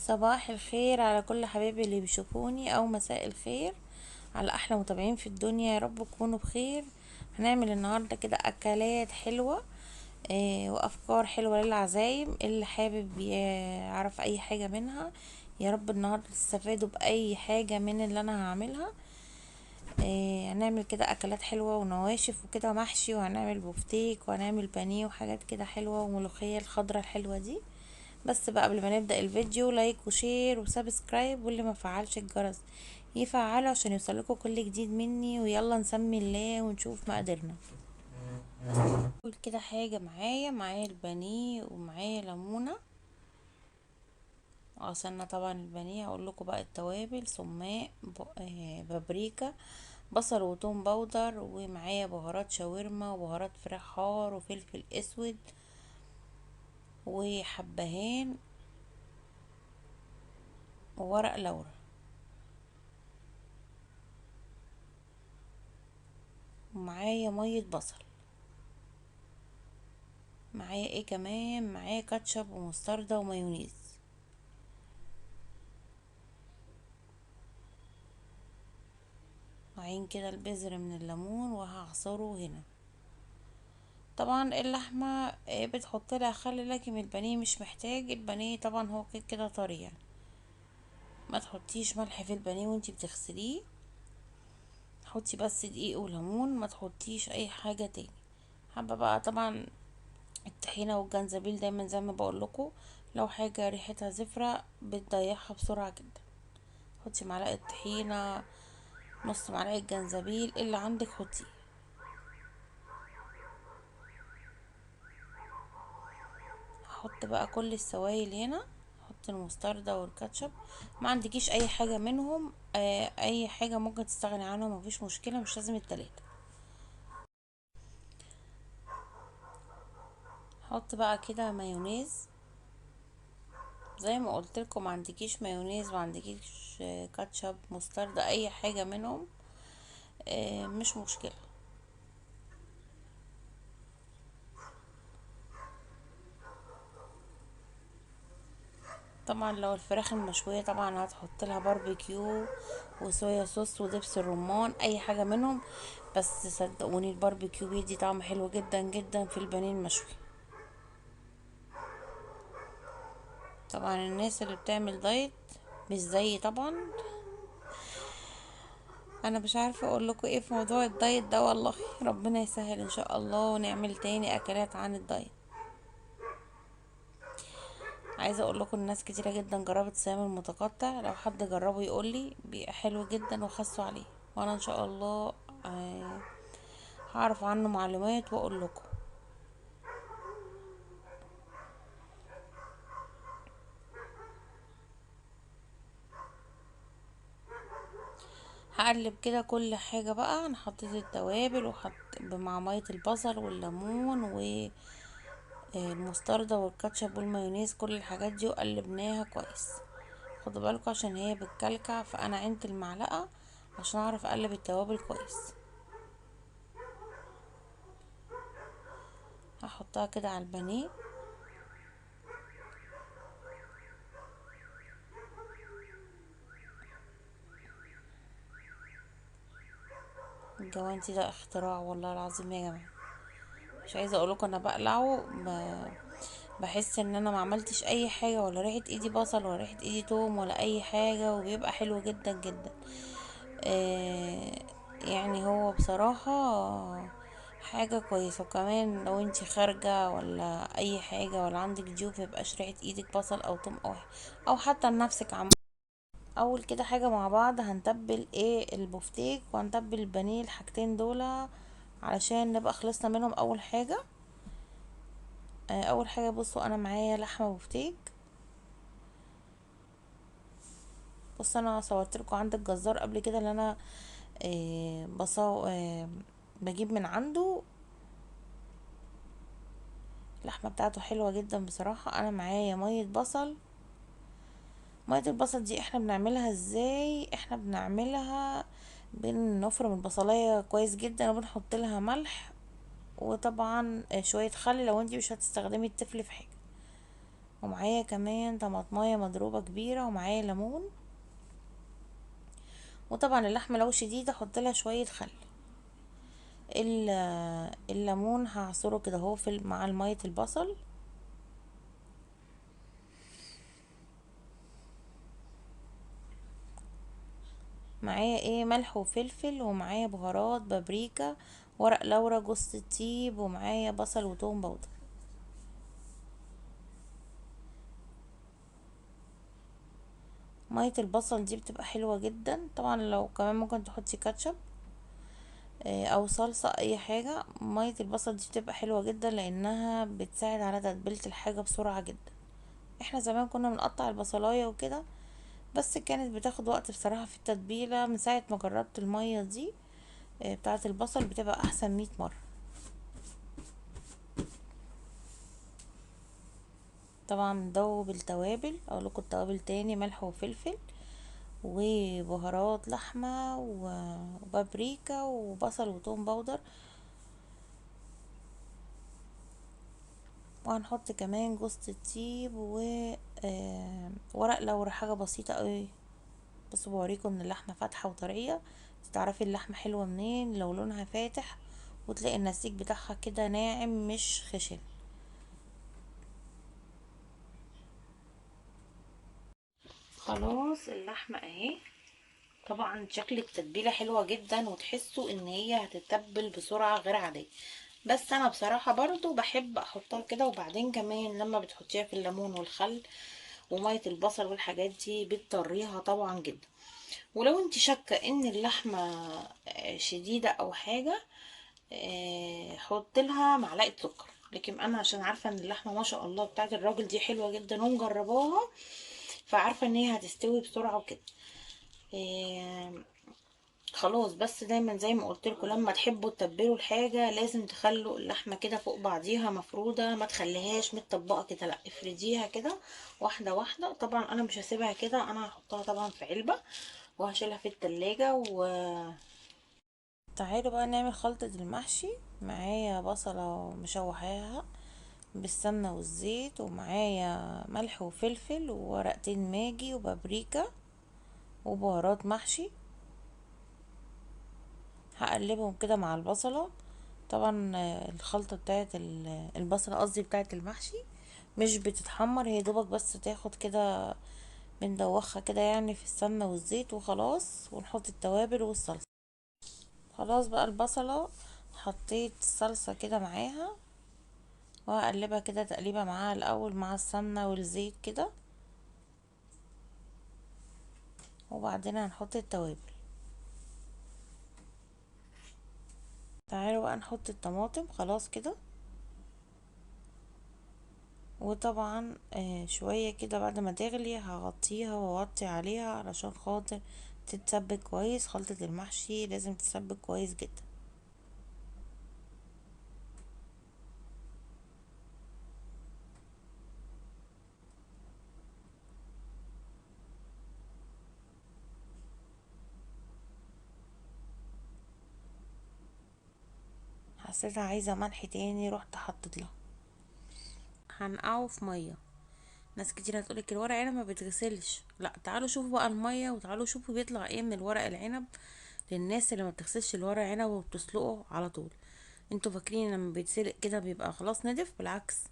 صباح الخير على كل حبايبي اللي بيشوفوني، او مساء الخير على احلى متابعين في الدنيا. يا رب تكونوا بخير. هنعمل النهارده كده اكلات حلوه وافكار حلوه للعزايم. اللي حابب يعرف اي حاجه منها، يا رب النهارده تستفادوا باي حاجه من اللي انا هعملها. هنعمل كده اكلات حلوه ونواشف وكده محشي، وهنعمل بفتيك، وهنعمل بانيه وحاجات كده حلوه، وملوخيه الخضره الحلوه دي. بس بقى قبل ما نبدأ الفيديو، لايك وشير وسبسكرايب، واللي ما فعلش الجرس يفعله عشان يوصلكوا كل جديد مني. ويلا نسمي الله ونشوف مقاديرنا. اول كده حاجة معايا البانيه، ومعايا ليمونة وعسلنا. طبعا البانيه هقول لكم بقى التوابل: سماق، بابريكا، بصل وتوم باودر، ومعايا بهارات شاورما وبهارات فراخ حار وفلفل اسود وحبهان وورق لورا. ومعايا مية بصل. معايا ايه كمان؟ معايا كاتشب ومستردة ومايونيز. وعين كده البذر من الليمون وهعصره هنا. طبعا اللحمة بتحط لها خل، لكن البانيه مش محتاج. البانيه طبعا هو كده طري يعني. ما تحطيش ملح في البانيه وانتي بتغسليه. حطي بس دقيق وليمون، ما تحطيش اي حاجة تاني. حابة بقى طبعا الطحينة والجنزبيل دايما زي ما بقول لكم، لو حاجة ريحتها زفرة بتضيعها بسرعة جدا. حطي معلقة طحينة، نص معلقة جنزبيل، اللي عندك حطيه. هحط بقى كل السوائل هنا. حط المستردة والكاتشب. ما عندكيش اي حاجة منهم، اي حاجة ممكن تستغني عنهم، مفيش مشكلة، مش لازم التلاتة. حط بقى كده مايونيز. زي ما قلت لكم، ما عندكيش مايونيز، ما عندكيش كاتشب، مستردة، اي حاجة منهم مش مشكلة. طبعا لو الفراخ المشوية طبعا هتحط لها باربيكيو وصويا صوص ودبس الرمان، اي حاجة منهم. بس صدقوني الباربيكيو بيدي طعم حلو جدا جدا في البانيه المشوي. طبعا الناس اللي بتعمل دايت مش زيي طبعا. انا مش عارفه اقول لكم ايه في موضوع الدايت ده والله. ربنا يسهل ان شاء الله ونعمل تاني اكلات عن الدايت. عايزه اقول لكم الناس كتيره جدا جربت الصيام المتقطع. لو حد جربه يقول لي بيبقى حلو جدا وخسوا عليه. وانا ان شاء الله هعرف عنه معلومات واقول لكم. هقلب كده كل حاجه بقى. انا حطيت التوابل وحط مع ميه البصل والليمون والمستردة والكاتشب والمايونيز، كل الحاجات دي وقلبناها كويس. خدوا بالكم عشان هي بتكلكع، فانا عينت المعلقه عشان اعرف اقلب التوابل كويس. هحطها كده على البانيه. الجوانتي ده اختراع والله العظيم يا جماعه. مش عايزه اقولكم انا بقلعه بحس ان انا ما عملتش اي حاجه، ولا ريحه ايدي بصل، ولا ريحه ايدي توم، ولا اي حاجه، وبيبقى حلو جدا جدا. آه يعني هو بصراحه حاجه كويسه. وكمان لو انتي خارجه ولا اي حاجه، ولا عندك ضيوف، ميبقاش ريحه ايدك بصل او توم او حتى لنفسك اول كده حاجة مع بعض هنتبل البفتيك وهنتبل البانيه، الحاجتين دول علشان نبقى خلصنا منهم. اول حاجة بصوا، انا معايا لحمة بفتيك. بص انا صورت لكم عند الجزار قبل كده اللي انا بصو بجيب من عنده. اللحمة بتاعته حلوة جدا بصراحة. انا معايا مية بصل. مية البصل دي احنا بنعملها ازاي؟ احنا بنعملها بنفرم البصلاية كويس جدا، وبنحط لها ملح، وطبعا شوية خل لو انتي مش هتستخدمي التفل في حاجة. ومعايا كمان طماطمايه مضروبه كبيره، ومعايا ليمون. وطبعا اللحمه لو شديده احط لها شويه خل. الليمون هعصره كده اهو مع ميه البصل. معايا ملح وفلفل، ومعايا بهارات بابريكا، ورق لورا، جوز الطيب، ومعايا بصل وتوم باودر. ميه البصل دي بتبقى حلوه جدا. طبعا لو كمان ممكن تحطي كاتشب او صلصه، اي حاجه. ميه البصل دي بتبقى حلوه جدا لانها بتساعد على تتبيله الحاجه بسرعه جدا. احنا زمان كنا بنقطع البصلايه وكده، بس كانت بتاخد وقت بصراحه في التتبيله. من ساعه ما جربت الميه دي بتاعه البصل بتبقى احسن 100 مره. طبعا ندوب التوابل، اقول لكم التوابل تاني: ملح وفلفل، وبهارات لحمه، وبابريكا، وبصل وتوم باودر. وهنحط كمان جوز الطيب ورق لورا، حاجه بسيطه قوي. بصوا بوريكم ان اللحمه فاتحه وطريه. تعرفي اللحمه حلوه منين؟ لو لونها فاتح وتلاقي النسيج بتاعها كده ناعم مش خشن. خلاص اللحمه اهي. طبعا شكل التتبيله حلوه جدا، وتحسوا ان هي هتتبل بسرعه غير عاديه. بس انا بصراحه برضو بحب احطها كده. وبعدين كمان لما بتحطيها في الليمون والخل وميه البصل والحاجات دي بتطريها طبعا جدا. ولو انت شاكه ان اللحمه شديده او حاجه، حط لها معلقه سكر. لكن انا عشان عارفه ان اللحمه ما شاء الله بتاعت الراجل دي حلوه جدا ومجرباها، فعارفه ان هي هتستوي بسرعه وكده. آه، خلاص. بس دايما زي ما قلت لكم، لما تحبوا تتبلوا الحاجه لازم تخلوا اللحمه كده فوق بعضيها مفروده، ما تخليهاش متطبقه كده، لا افرديها كده واحده واحده. طبعا انا مش هسيبها كده، انا هحطها طبعا في علبه وهشيلها في التلاجة. تعالوا بقى نعمل خلطة المحشي. معايا بصلة مشوحاها بالسمنة والزيت، ومعايا ملح وفلفل وورقتين ماجي وبابريكا وبهارات محشي. هقلبهم كده مع البصلة. طبعا الخلطة بتاعت البصلة، قصدي بتاعت المحشي، مش بتتحمر، هي دوبك بس تاخد كده، بندوخها كده يعني في السمنة والزيت وخلاص. ونحط التوابل والصلصة. خلاص بقى البصلة حطيت الصلصة كده معاها، وهقلبها كده تقليبة معاها الأول مع السمنة والزيت كده. وبعدين هنحط التوابل. تعالوا بقى نحط الطماطم خلاص كده. وطبعا شوية كده بعد ما تغلي هغطيها واوطي عليها علشان خاطر تتسبك كويس. خلطة المحشي لازم تتسبك كويس جدا. حسيتها عايزة ملح تاني، رحت حطيت لها. هنقعه في مية. ناس كتير هتقولك الورق عنب ما بيتغسلش، لا تعالوا شوفوا بقى المية، وتعالوا شوفوا بيطلع ايه من الورق العنب. للناس اللي ما بتغسلش الورق عنب وبتسلقه على طول، انتوا فاكرين لما بيتسلق كده بيبقى خلاص نضف؟ بالعكس،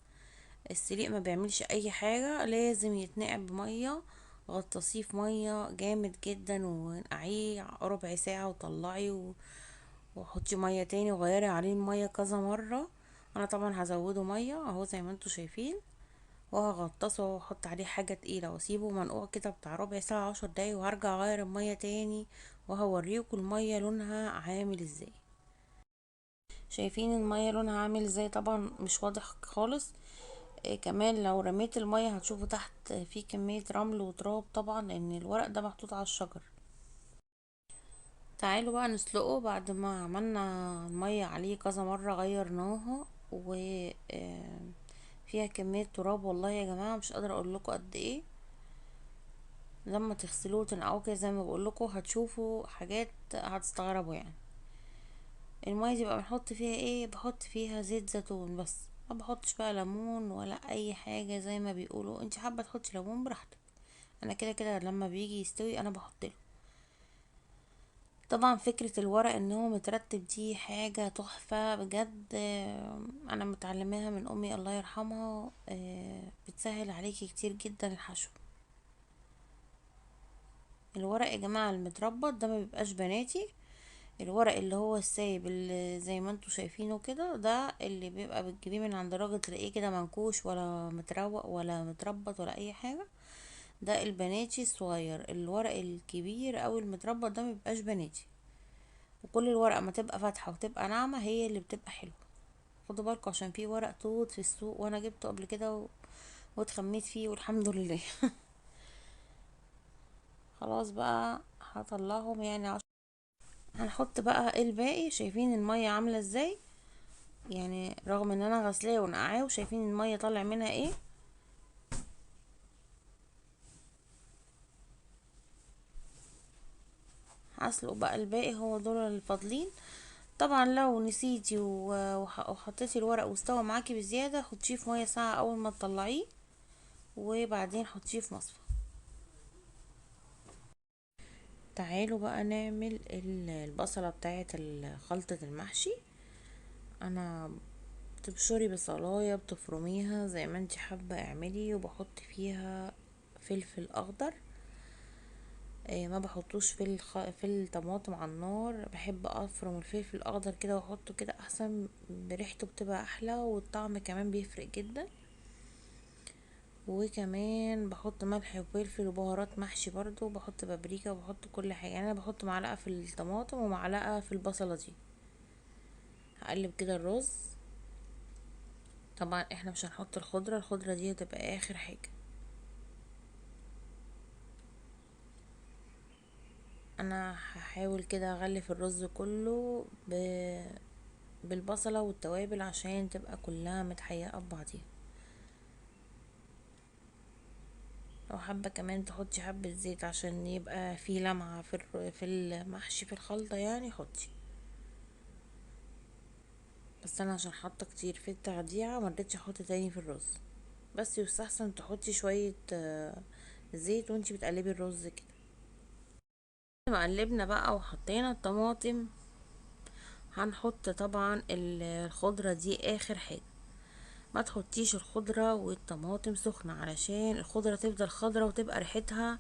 السليق ما بيعملش اي حاجة، لازم يتنقع بمية. غطسيه في مية جامد جدا، ونقعيه ربع ساعة وطلعي وحطي مية تاني، وغيري عليه المية كذا مرة. انا طبعا هزوده مية اهو زي ما انتوا شايفين، وهغطسه واحط عليه حاجة تقيلة واسيبه منقوع كده بتاع ربع ساعة 10 دقايق، وهرجع اغير المية تاني. وهوريكم المية لونها عامل ازاي. شايفين المية لونها عامل ازاي؟ طبعا مش واضح خالص. كمان لو رميت المية هتشوفوا تحت في كمية رمل وتراب، طبعا لان الورق ده محطوط على الشجر. تعالوا بقى نسلقه. بعد ما عملنا المية عليه كذا مرة غيرناها، و فيها كمية تراب والله يا جماعة مش قادرة اقول لكم قد ايه. لما تغسلوه وتنقعوه كده زي ما بقول لكم هتشوفوا حاجات هتستغربوا يعني. المية دي بقى بنحط فيها ايه؟ بحط فيها زيت زيتون بس. ما بحطش بقى ليمون ولا اي حاجه زي ما بيقولوا. انت حابه تحطي ليمون براحتك، انا كده كده لما بيجي يستوي انا بحط له. طبعا فكرة الورق ان هو مترتب دي حاجة تحفة بجد. انا متعلماها من امي الله يرحمها. بتسهل عليكي كتير جدا الحشو. الورق يا جماعة المتربط ده ما بيبقاش بناتي. الورق اللي هو السايب اللي زي ما انتوا شايفينه كده، ده اللي بيبقى بتجيبيه من عند راجل تلاقيه كده منكوش ولا متروق ولا متربط ولا اي حاجة. ده البناتي الصغير. الورق الكبير او المتربط ده مبيبقاش بناتي. وكل الورقة ما تبقى فاتحة وتبقى ناعمة هي اللي بتبقى حلوة. خدوا بالكم عشان في ورق توت في السوق وانا جبته قبل كده واتخميت فيه والحمد لله. خلاص بقى هطلعهم يعني هنحط بقى الباقي. شايفين المية عاملة ازاي؟ يعني رغم ان انا غسلاه ونقعاه وشايفين المية طالع منها ايه. هسلق بقى الباقي، هو دول الفاضلين. طبعا لو نسيتي وحطيتي الورق واستوى معاكي بزيادة، حطيه في مية ساقعة اول ما تطلعيه، وبعدين حطيه في مصفى. تعالوا بقى نعمل البصلة بتاعت خلطة المحشي. انا بتبشري بصلاية بتفرميها زي ما انتي حابة اعملي، وبحط فيها فلفل اخضر. ما بحطوش في الطماطم على النار. بحب افرم الفلفل الاخضر كده واحطه كده احسن، بريحته بتبقى احلى والطعم كمان بيفرق جدا. وكمان بحط ملح وفلفل وبهارات محشي برضو، بحط بابريكا وبحط كل حاجة. يعني انا بحط معلقة في الطماطم ومعلقة في البصلة دي. هقلب كده الرز. طبعا احنا مش هنحط الخضرة دي هتبقى اخر حاجة. انا هحاول كده اغلف الرز كله بالبصلة والتوابل عشان تبقى كلها متحيقة ببعضيها. لو حابة كمان تحطي حبة زيت عشان يبقى في لمعة في المحشي في الخلطة يعني حطي. بس انا عشان حاطة كتير في التغديعة مرضتش احط تاني في الرز. بس يستحسن تحطي شوية زيت وانتي بتقلبي الرز كده. ما قلبنا بقى وحطينا الطماطم، هنحط طبعا الخضرة دي اخر حاجة. ما تحطيش الخضرة والطماطم سخنة علشان الخضرة تفضل خضرة وتبقى ريحتها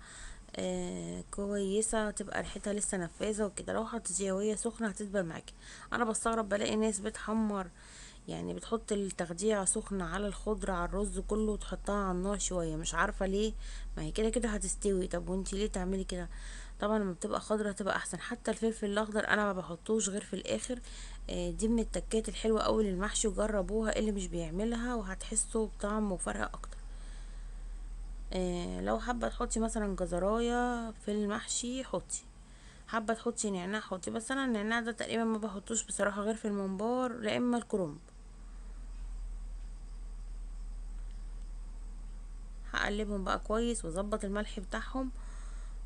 كويسة، تبقى ريحتها لسه نفاذة وكده. لو حطيتيها وهي سخنة هتدبل معاكي. انا بستغرب بلاقي ناس بتحمر، يعني بتحط التخديعة سخنة على الخضرة على الرز كله وتحطها على النار شوية، مش عارفة ليه. ما هي كده كده هتستوي، طب وانتي ليه تعملي كده؟ طبعا لما بتبقى خضرة تبقى احسن. حتى الفلفل الاخضر انا ما بحطوش غير في الاخر. دي من التكات الحلوة اوي للمحشي، وجربوها اللي مش بيعملها وهتحسوا بطعم وفرق اكتر. لو حابة تحطي مثلا جزراية في المحشي حطي، حابة تحطي نعناع حطي. بس انا النعناع ده تقريبا ما بحطوش بصراحة غير في الممبار لا اما الكرنب. هقلبهم بقى كويس واظبط الملح بتاعهم،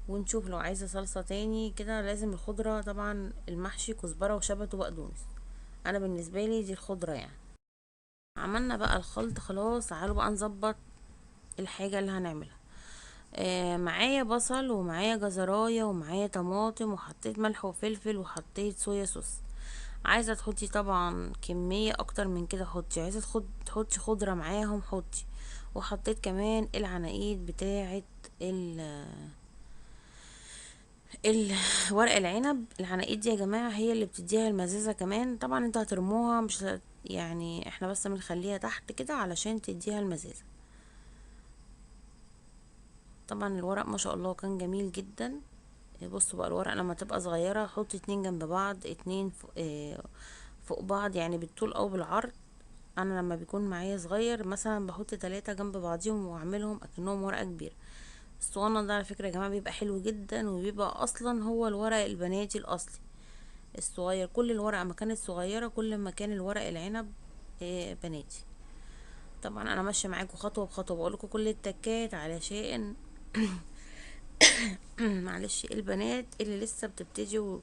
ونشوف لو عايزة صلصة تاني كده. لازم الخضرة طبعا المحشي كزبرة وشبت وبقدونس. انا بالنسبة لي دي الخضرة يعني. عملنا بقى الخلط خلاص، تعالوا بقى نظبط الحاجة اللي هنعملها. معايا بصل ومعايا جزراية ومعايا طماطم، وحطيت ملح وفلفل وحطيت صويا صوص. عايزة تحطي طبعا كمية اكتر من كده حطي، عايزة تحطي خضرة معاهم حطي. وحطيت كمان العناقيد بتاعة ورق العنب. العناقيد دي يا جماعة هي اللي بتديها المزازة كمان. طبعا انتوا هترموها مش يعني احنا بس بنخليها تحت كده علشان تديها المزازة. طبعا الورق ما شاء الله كان جميل جدا. بصوا بقى الورق لما تبقى صغيرة حطي اتنين جنب بعض، اتنين فوق بعض يعني بالطول او بالعرض. انا لما بيكون معايا صغير مثلا بحط 3 جنب بعضيهم واعملهم اكنهم ورقة كبيرة. الصغنن ده على فكرة يا جماعة بيبقى حلو جدا، وبيبقى اصلا هو الورق البناتي الاصلي الصغير. كل الورقة ما كانت صغيرة كل ما كان الورق العنب بناتي. طبعا انا ماشية معاكم خطوة بخطوة، بقولكم كل التكات علشان معلش البنات اللي لسه بتبتدي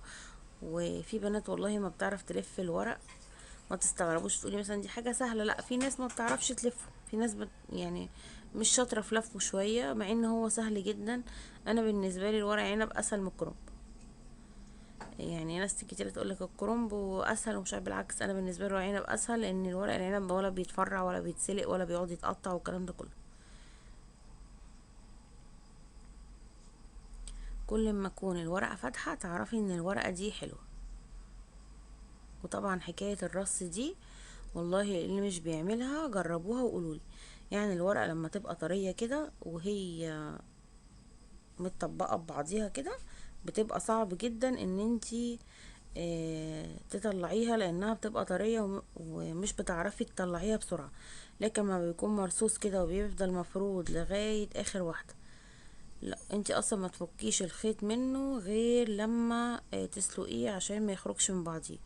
وفي بنات والله ما بتعرف تلف الورق ما تستغربوش تقولي مثلا دي حاجه سهله، لا، في ناس ما بتعرفش تلفه، في ناس يعني مش شاطره في لفه شويه، مع ان هو سهل جدا. انا بالنسبه لي الورق عنب اسهل من الكرنب. يعني ناس كتير تقول لك الكرنب اسهل ومش عارف، بالعكس انا بالنسبه لي الورق عنب اسهل، لان الورق العنب ولا بيتفرع ولا بيتسلق ولا بيقعد يتقطع والكلام ده كله. كل ما تكون الورقه فاتحه تعرفي ان الورقه دي حلوه. وطبعا حكايه الرص دي والله اللي مش بيعملها جربوها وقولولي. يعني الورقه لما تبقى طريه كده وهي متطبقه ببعضيها كده، بتبقى صعب جدا ان انتي تطلعيها، لانها بتبقى طريه ومش بتعرفي تطلعيها بسرعه. لكن ما بيكون مرصوص كده وبيفضل مفرود لغايه اخر واحده، لا انتي اصلا ما تفكيش الخيط منه غير لما تسلقيه عشان ما يخرجش من بعضيه.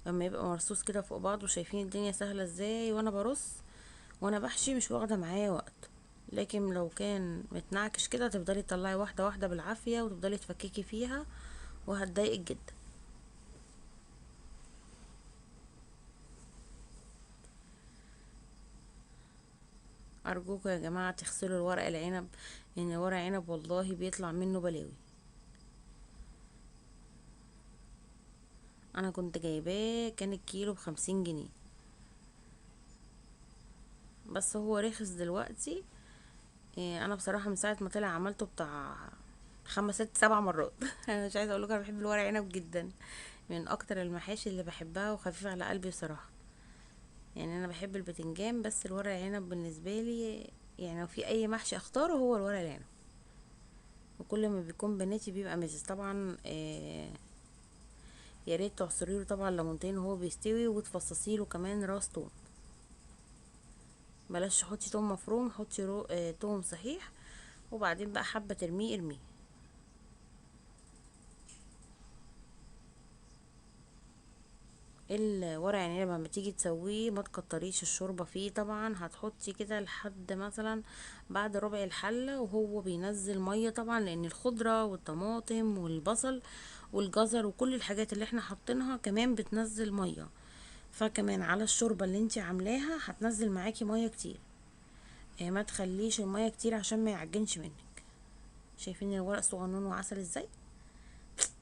لما يبقى مرصوص كده فوق بعض، وشايفين الدنيا سهله ازاي وانا برص وانا بحشي، مش واخده معايا وقت. لكن لو كان متنعكش كده تفضلي تطلعي واحده واحده بالعافيه، وتفضلي تفككي فيها وهتضايقك جدا. ارجوكوا يا جماعه تغسلوا الورق العنب، لان ورق عنب والله بيطلع منه بلاوي. انا كنت جايباه كان الكيلو ب50 جنيه، بس هو رخص دلوقتي. انا بصراحه من ساعه ما طلع عملته بتاع 5 6 7 مرات. انا مش عايزه اقول لكم انا بحب الورق عنب جدا، من اكتر المحاشي اللي بحبها وخفيفه على قلبي بصراحه. يعني انا بحب البتنجان، بس الورق العنب بالنسبه لي يعني لو في اي محشي اختاره هو الورق العنب. وكل ما بيكون بناتي بيبقى مزز طبعا. يا ريت تعصري له طبعا ليمونتين وهو بيستوي، وتفصصي له كمان راس توم. بلاش تحطي توم مفروم، حطي توم صحيح. وبعدين بقى حابه ترميه ارميه. الورق يعني لما تيجي تسويه ما تكتريش الشوربه فيه طبعا، هتحطي كده لحد مثلا بعد ربع الحله وهو بينزل ميه طبعا، لان الخضره والطماطم والبصل والجزر وكل الحاجات اللي احنا حاطينها كمان بتنزل ميه. فكمان على الشوربه اللي انت عاملاها هتنزل معاكي ميه كتير. ما تخليش الميه كتير عشان ما يعجنش منك. شايفين الورق صغنون وعسل ازاي؟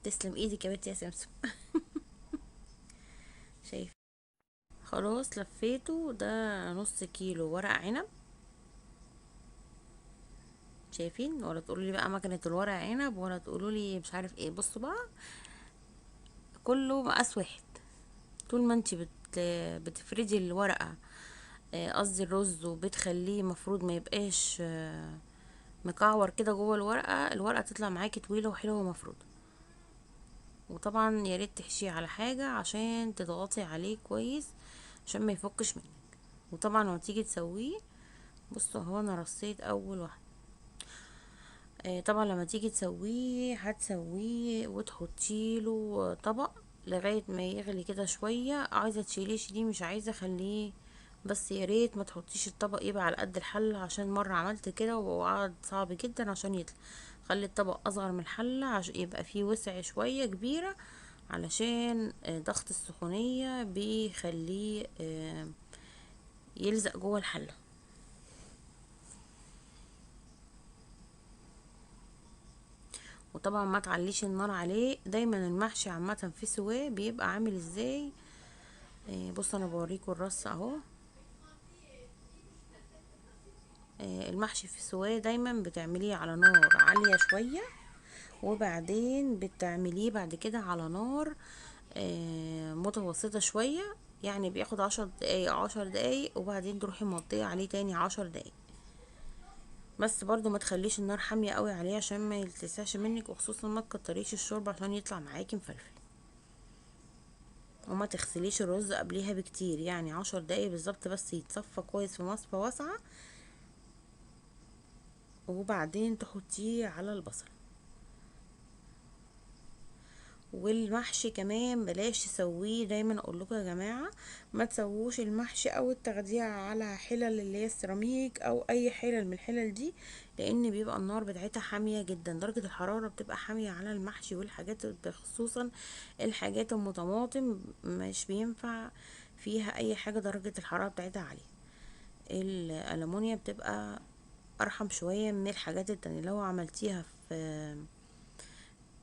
تسلم ايدك يا بنتي يا سمسم. شايف؟ خلاص لفيته. ده نص كيلو ورق عنب. شايفين؟ ولا تقولوا لي بقى مكنه الورق عنب، ولا تقولوا لي مش عارف ايه. بصوا بقى، كله مقاس واحد. طول ما انت بتفردي الورقه، قصدي الرز، وبتخليه مفروض ما يبقاش مكعور كده جوه الورقه، الورقه تطلع معاكي طويله وحلوه ومفروضه. وطبعا يا ريت تحشيه على حاجه عشان تضغطي عليه كويس عشان ما يفكش منك. وطبعا لما تيجي تسويه، بصوا هو انا رصيت اول واحده. طبعا لما تيجي تسويه هتسويه وتحطيله طبق لغايه ما يغلي كده شويه. عايزه تشيليه شيليه، مش عايزه خليه. بس يا ريت ما تحطيش الطبق يبقى على قد الحله، عشان مره عملت كده وقعد صعب جدا عشان يطلع. خلي الطبق اصغر من الحله عشان يبقى فيه وسع شويه كبيره، علشان ضغط السخونيه بيخليه يلزق جوه الحله. وطبعا ما تعليش النار عليه. دايما المحشي عامه في سواه بيبقى عامل ازاي. بصوا انا بوريكم الرص اهو. المحشي في سواه دايما بتعمليه على نار عاليه شويه، وبعدين بتعمليه بعد كده على نار متوسطه شويه. يعني بياخد 10 دقايق 10 دقايق، وبعدين تروحي موطيه عليه تاني 10 دقايق. بس برضو ما تخليش النار حاميه قوي عليه عشان ما يلتسعش منك، وخصوصا ما تكتريش الشوربه عشان يطلع معاكي مفلفل. وما تغسليش الرز قبليها بكتير، يعني 10 دقايق بالظبط بس يتصفى كويس في مصفى واسعة، وبعدين تحطيه على البصل. والمحشي كمان بلاش تسويه. دايما اقول لكم يا جماعه ما تسووش المحشي او التغذيه على حلل اللي هي السيراميك او اي حلل من الحلل دي، لان بيبقى النار بتاعتها حاميه جدا. درجه الحراره بتبقى حاميه على المحشي والحاجات، خصوصا الحاجات المطماطم مش بينفع فيها اي حاجة درجة الحرارة بتاعتها عالية. الألمونيا بتبقى ارحم شوية من الحاجات التانية. لو عملتيها في،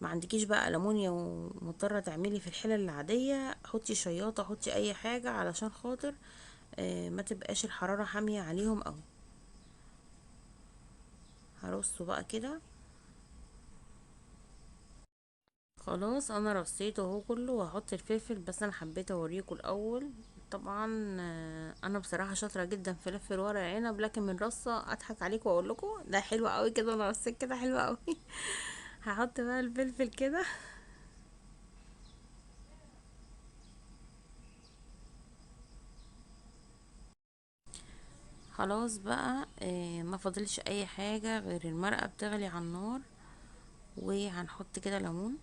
ما عندكيش بقى ألمونيا ومضطرة تعملي في الحلل العادية، حطي شياطة، حطي اي حاجة علشان خاطر ما تبقاش الحرارة حامية عليهم اوي. هرصه بقى كده. خلاص انا رصيته اهو كله، وهحط الفلفل. بس انا حبيت اوريكم الاول. طبعا انا بصراحه شاطره جدا في لف الورق العنب، لكن من رصه اضحك عليكم واقول لكم ده حلو قوي كده، انا رصيت كده حلو قوي. هحط بقى الفلفل كده. خلاص بقى ما فاضلش اي حاجه غير المرقه بتغلي على النار، وهنحط كده ليمون،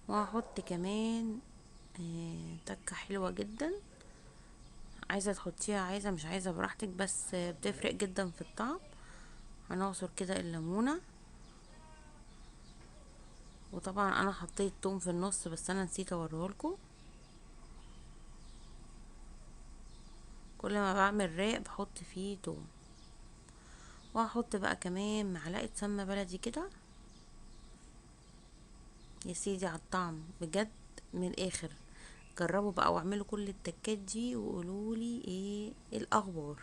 وهحط كمان تكه حلوه جدا. عايزه تحطيها، عايزه مش عايزه براحتك، بس بتفرق جدا في الطعم. هنعصر كده الليمونه. وطبعا انا حطيت توم في النص، بس انا نسيت اوريهولكوا. كل ما بعمل راق بحط فيه توم. وهحط بقى كمان معلقه سمنه بلدي كده. يا سيدي على الطعم بجد، من الاخر. جربوا بقى واعملوا كل التكات دي وقولولي ايه الاخبار.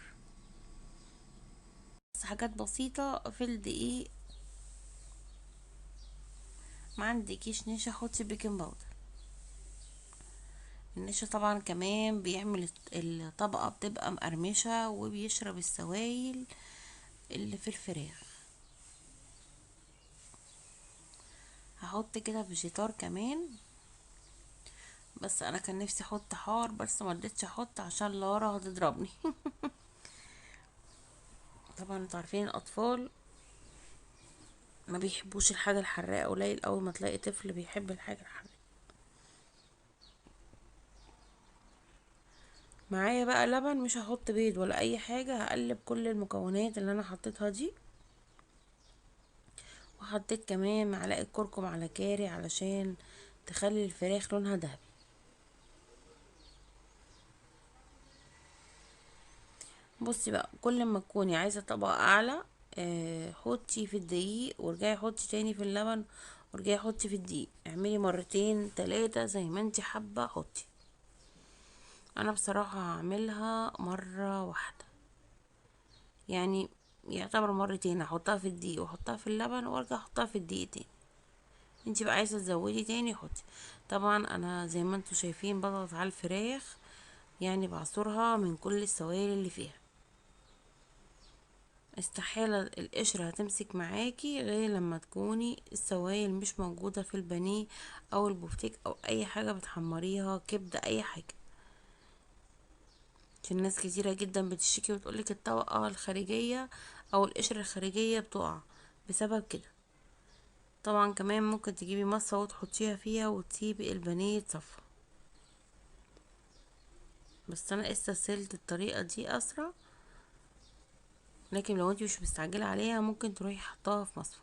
بس حاجات بسيطه في الدقيق. ما عندكيش نشا، حطي بيكنج باودر. النشا طبعا كمان بيعمل الطبقه بتبقى مقرمشه، وبيشرب السوائل اللي في الفراخ. هحط كده فيجيتار كمان. بس انا كان نفسي احط حار، بس ما رضيتش احط عشان لارا هتضربني. طبعا انتوا عارفين الاطفال ما بيحبوش الحاجه الحراقه، قليل اول ما تلاقي طفل بيحب الحاجه الحراقه. معايا بقى لبن، مش هحط بيض ولا اي حاجه. هقلب كل المكونات اللي انا حطيتها دي. وحطيت كمان معلقه كركم على كاري علشان تخلي الفراخ لونها ذهبي. بصي بقى، كل ما تكوني عايزه طبقه اعلى حطي في الدقيق، وارجعي حطي تاني في اللبن، وارجعي حطي في الدقيق. اعملي مرتين تلاتة زي ما انتي حابه حطي. انا بصراحه هعملها مره واحده، يعني يعتبر مرتين. احطها في الدقيق واحطها في اللبن وارجع احطها في الدقيق تاني. انتي بقى عايزه تزودي تاني حطي. طبعا انا زي ما انتوا شايفين بضغط على الفراخ، يعني بعصرها من كل السوائل اللي فيها. استحالة القشرة هتمسك معاكي غير لما تكوني السوائل مش موجودة في البانيه او البفتيك او اي حاجة بتحمريها، كبدة اي حاجة. عشان ناس كتيرة جدا بتشتكي وتقولك الطبقة الخارجية او القشرة الخارجية بتقع بسبب كده. طبعا كمان ممكن تجيبي مصفى وتحطيها فيها وتسيبي البانيه يتصفى. بس انا استسهلت الطريقة دي اسرع، لكن لو انتي مش مستعجلة عليها ممكن تروحي حطاها في مصفى.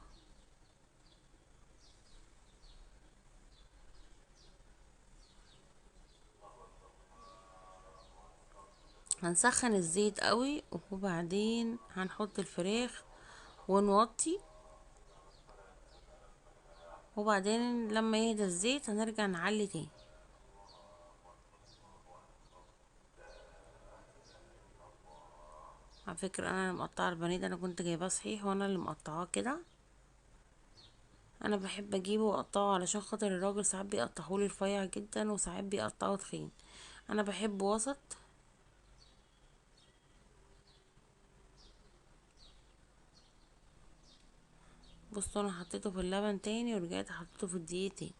هنسخن الزيت قوي، وبعدين هنحط الفراخ ونوطي. وبعدين لما يهدى الزيت هنرجع نعلي تاني. على فكرة انا اللي مقطعه البانيه ده، انا كنت جايباه صحيح وانا اللي مقطعاه كده. انا بحب اجيبه واقطعه علشان خاطر الراجل ساعات بيقطعهولي رفيع جدا وساعات بيقطعه تخين. انا بحب وسط. بصوا انا حطيته في اللبن تاني ورجعت حطيته في الدقيق تاني.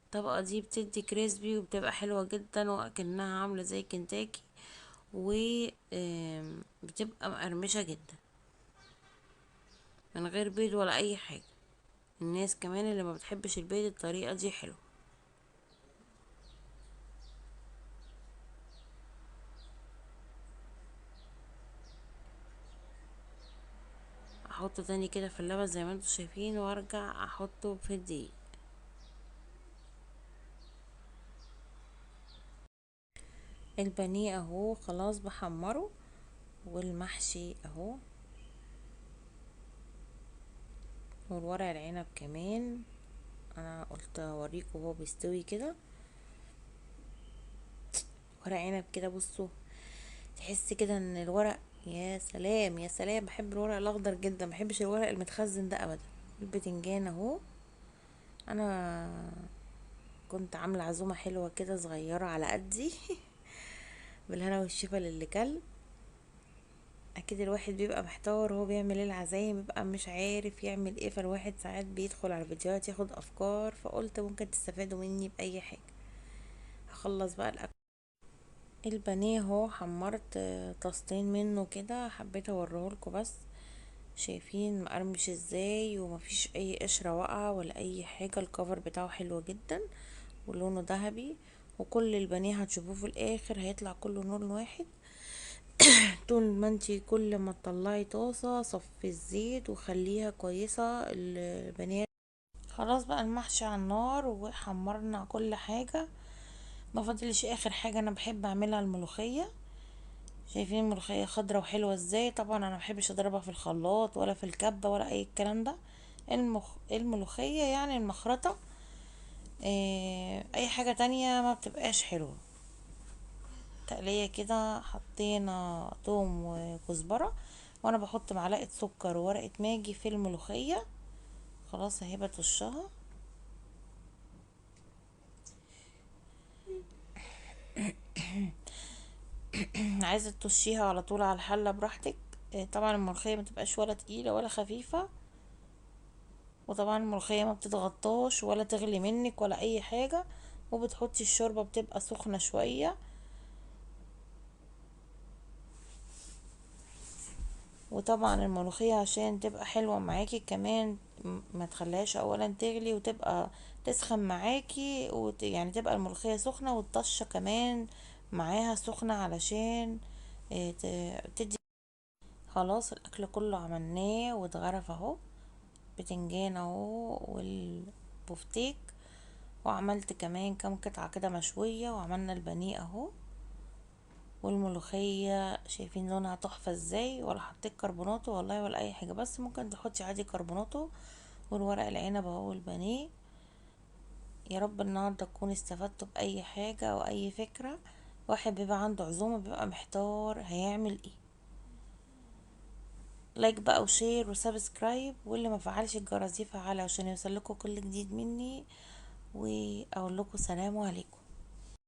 الطبقة دي بتدي كريسبي وبتبقى حلوة جدا، وأكنها عاملة زي كنتاكي، و بتبقى مقرمشة جدا من غير بيض ولا اي حاجة. الناس كمان اللي ما بتحبش البيض الطريقة دي حلوة. احطه تاني كده في اللبن زي ما انتوا شايفين، وارجع احطه في الدقيق. البانيه اهو خلاص بحمره، والمحشي اهو، والورق العنب كمان. انا قلت اوريكم وهو بيستوي كده. ورق عنب كده بصوا، تحس كده ان الورق، يا سلام يا سلام، بحب الورق الاخضر جدا، ما بحبش الورق المتخزن ده ابدا. البتنجان اهو، انا كنت عامله عزومه حلوه كده صغيره على قدي بالهنا والشفا للي كل. اكيد الواحد بيبقى محتار وهو بيعمل ايه العزايم، بيبقى مش عارف يعمل ايه، فالواحد ساعات بيدخل على فيديوهات ياخد افكار، فقلت ممكن تستفادوا مني باي حاجه. هخلص بقى الاكل. البانيه اهو حمرت طاستين منه كده، حبيت اوريهولكوا بس. شايفين مقرمش ازاي، ومفيش اي قشرة واقعة ولا اي حاجة، الكفر بتاعه حلو جدا ولونه ذهبي. وكل البانيه هتشوفوه في الاخر هيطلع كله لون واحد. طول ما انتي كل ما تطلعي طاسة صفي الزيت وخليها كويسة البانيه. خلاص بقى المحشي على النار وحمرنا كل حاجة. ما فاضلش اخر حاجة انا بحب اعملها الملوخية. شايفين الملوخية خضرة وحلوة ازاي؟ طبعا انا محبش اضربها في الخلاط ولا في الكبة ولا اي الكلام ده. الملوخية يعني المخرطة. اي حاجة تانية ما بتبقاش حلوة. تقلية كده، حطينا توم وكزبرة، وانا بحط معلقة سكر وورقة ماجي في الملوخية. خلاص اهي بطشها. عايزة تطشيها على طول على الحلة براحتك. طبعا الملوخية متبقاش ولا تقيلة ولا خفيفة. وطبعا الملوخية ما بتتغطاش ولا تغلي منك ولا اي حاجة. وبتحطي الشوربة بتبقى سخنة شوية. وطبعا الملوخية عشان تبقى حلوة معاكي كمان، ما تخليهاش اولا تغلي وتبقى تسخن معاكي يعني تبقى الملوخية سخنة والطشة كمان معاها سخنة علشان تدي. خلاص الاكل كله عملناه واتغرف اهو. بتنجان اهو والبفتيك. وعملت كمان كام قطعة كده مشوية، وعملنا البانيه اهو. والملوخية شايفين لونها تحفة ازاي، ولا حطيت كربوناتو والله ولا اي حاجة، بس ممكن تحطي عادي كربوناتو. والورق العنب اهو والبانيه. يا رب النهاردة تكونوا استفدتوا بأي حاجة او اي فكرة. واحد بيبقى عنده عزومة بيبقى محتار هيعمل ايه. لايك بقى وشير وسبسكرايب، واللي ما فعلش الجرس يفعله عشان يوصلكوا كل جديد مني. واقول لكم سلام عليكم.